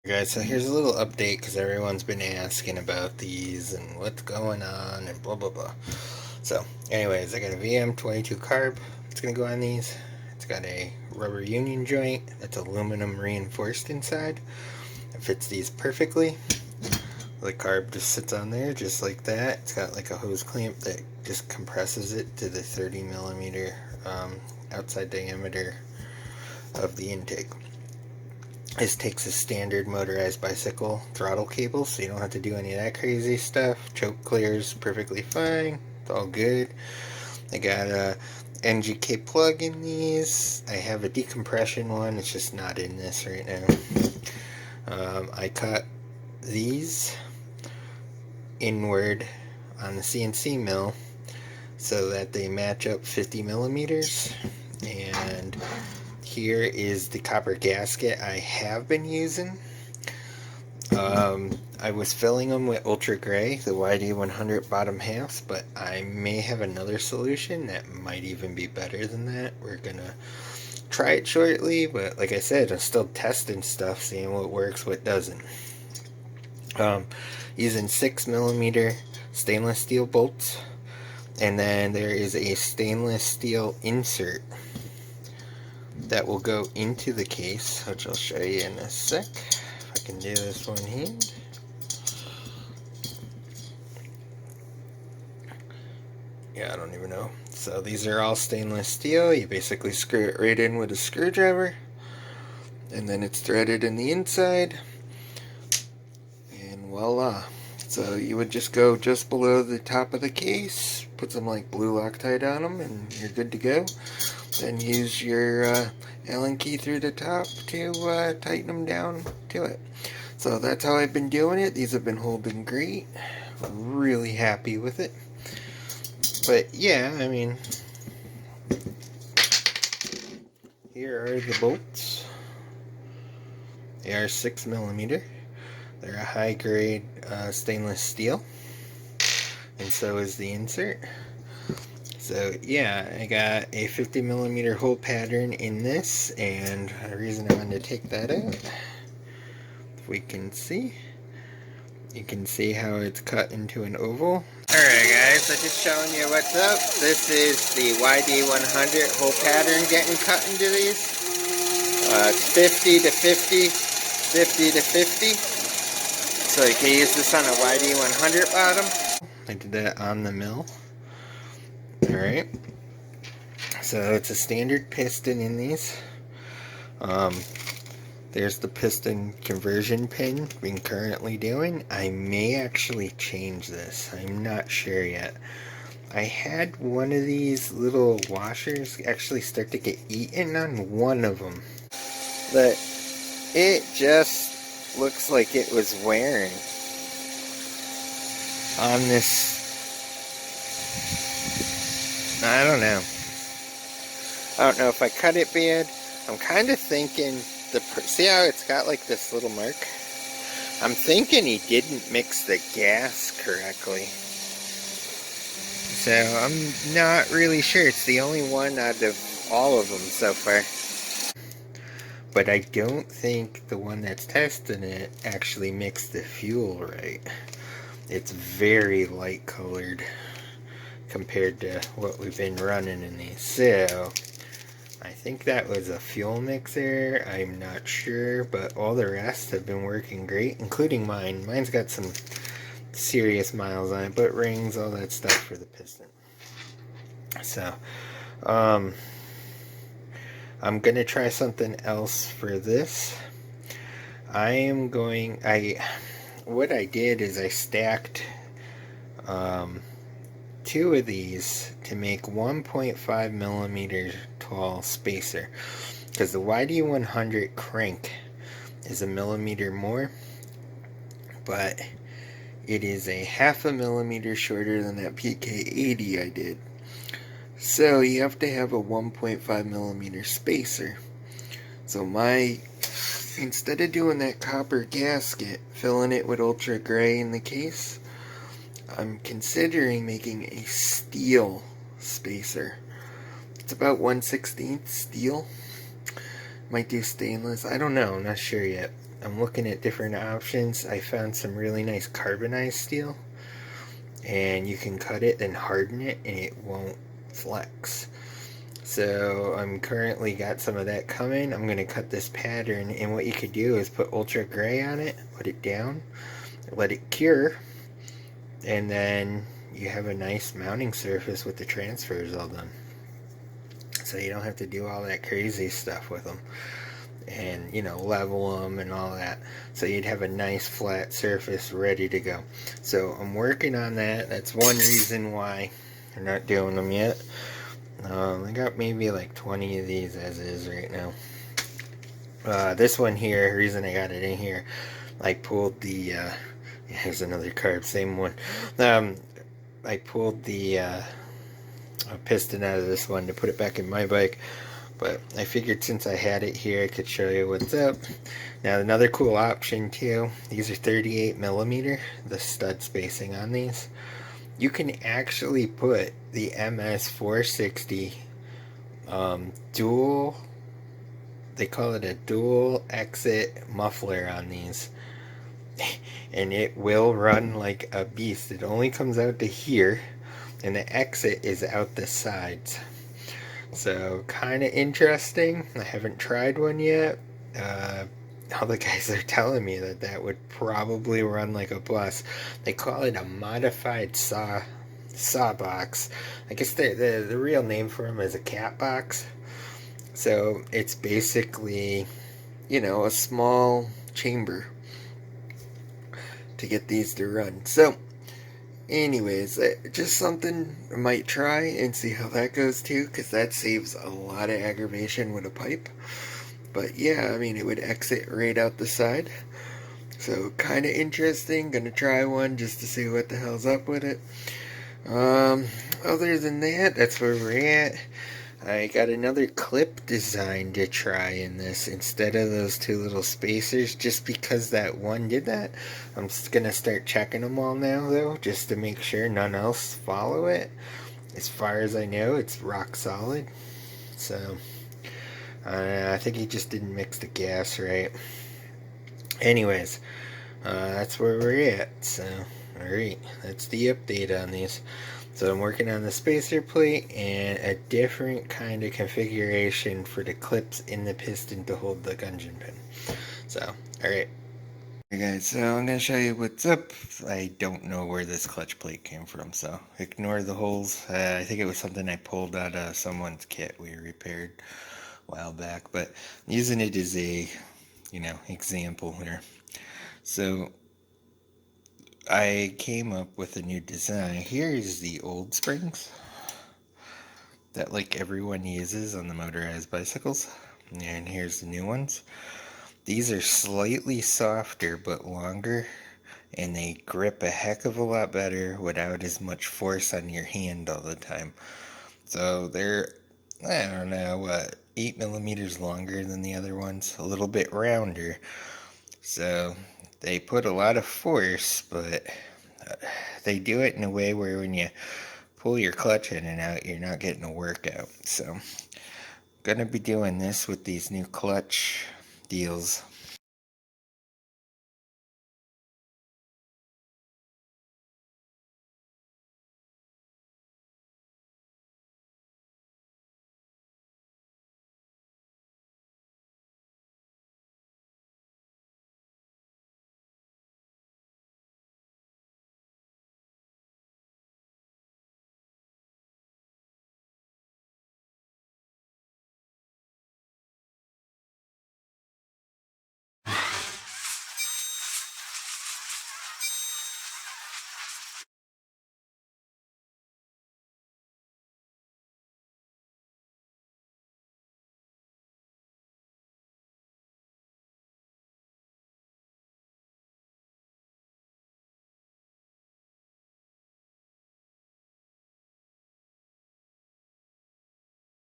Guys, so here's a little update because everyone's been asking about these and what's going on and blah blah blah. So, anyways, I got a VM22 carb. It's gonna go on these. It's got a rubber union joint that's aluminum reinforced inside. It fits these perfectly. The carb just sits on there just like that. It's got like a hose clamp that just compresses it to the 30 millimeter outside diameter of the intake. This takes a standard motorized bicycle throttle cable, so you don't have to do any of that crazy stuff. Choke clears perfectly fine. It's all good. I got a NGK plug in these. I have a decompression one. It's just not in this right now. I cut these inward on the CNC mill so that they match up 50 millimeters. And here is the copper gasket I have been using. I was filling them with Ultra Gray, the YD100 bottom halves, but I may have another solution that might even be better than that. We're gonna try it shortly, but like I said, I'm still testing stuff, seeing what works, what doesn't. Using 6 millimeter stainless steel bolts, and then there is a stainless steel insert that will go into the case, which I'll show you in a sec. If I can do this one hand. Yeah, I don't even know. So these are all stainless steel. You basically screw it right in with a screwdriver, and then it's threaded in the inside, and voila. So you would just go just below the top of the case, put some like blue Loctite on them, and you're good to go. Then use your Allen key through the top to tighten them down to it. So that's how I've been doing it. These have been holding great. I'm really happy with it. But yeah, I mean, here are the bolts. They are 6 millimeter. They're a high grade stainless steel, and so is the insert. So yeah, I got a 50 millimeter hole pattern in this, and the reason I wanted to take that out, if we can see, you can see how it's cut into an oval. Alright guys, I'm just showing you what's up. This is the YD100 hole pattern getting cut into these. It's 50 to 50, 50 to 50. So you can use this on a YD100 bottom. I did that on the mill. Alright. So it's a standard piston in these. There's the piston conversion pin I've been currently doing. I may actually change this. I'm not sure yet. I had one of these little washers actually start to get eaten on one of them. But it just looks like it was wearing on this. I don't know. I don't know if I cut it bad. I'm kind of thinking see how it's got like this little mark? I'm thinking he didn't mix the gas correctly. So I'm not really sure. It's the only one out of all of them so far. But I don't think the one that's testing it actually mixed the fuel right. It's very light colored compared to what we've been running in these. So I think that was a fuel mixer. I'm not sure, but all the rest have been working great, including mine. Mine's got some serious miles on it, but rings, all that stuff for the piston. So, I'm gonna try something else for this. What I did is I stacked two of these to make 1.5 millimeter tall spacer, because the YD100 crank is a millimeter more, but it is a half a millimeter shorter than that PK80 I did. So you have to have a 1.5 millimeter spacer. So instead of doing that copper gasket, filling it with Ultra Gray in the case, I'm considering making a steel spacer. It's about 1/16 steel. Might do stainless. I don't know. I'm not sure yet. I'm looking at different options. I found some really nice carbonized steel, and you can cut it and harden it and it won't flex. So I'm currently got some of that coming. I'm going to cut this pattern, and what you could do is put ultra gray on it, put it down, let it cure, and then you have a nice mounting surface with the transfers all done. So you don't have to do all that crazy stuff with them and, you know, level them and all that. So you'd have a nice flat surface ready to go. So I'm working on that. That's one reason why I'm not doing them yet. I got maybe like 20 of these as is right now. This one here, reason I got it in here, I pulled the, here's another carb, same one. I pulled the piston out of this one to put it back in my bike, but I figured since I had it here I could show you what's up. Now another cool option too, these are 38mm, the stud spacing on these. You can actually put the MS460 dual, they call it a dual exit muffler on these, and it will run like a beast. It only comes out to here, and the exit is out the sides. So kind of interesting. I haven't tried one yet. All the guys are telling me that that would probably run like a bus. They call it a modified saw box. I guess the real name for them is a cat box. So it's basically, you know, a small chamber to get these to run. So anyways, just something I might try and see how that goes too, because that saves a lot of aggravation with a pipe. But yeah, I mean, it would exit right out the side. So kind of interesting. Gonna try one just to see what the hell's up with it. Other than that, that's where we're at. I got another clip design to try in this instead of those two little spacers, just because that one did that. I'm just gonna start checking them all now though, just to make sure none else follow it. As far as I know, it's rock solid. So I think he just didn't mix the gas right. Anyways, that's where we're at. So alright, that's the update on these. So I'm working on the spacer plate and a different kind of configuration for the clips in the piston to hold the conversion pin. So, alright. Hey guys, so I'm going to show you what's up. I don't know where this clutch plate came from, so ignore the holes. I think it was something I pulled out of someone's kit we repaired a while back, but I'm using it as a, you know, example here. So I came up with a new design. Here's the old springs that like everyone uses on the motorized bicycles, and here's the new ones. These are slightly softer but longer, and they grip a heck of a lot better without as much force on your hand all the time. So they're, I don't know, what, 8mm longer than the other ones, a little bit rounder. So they put a lot of force, but they do it in a way where when you pull your clutch in and out, you're not getting a workout. So I'm gonna be doing this with these new clutch deals.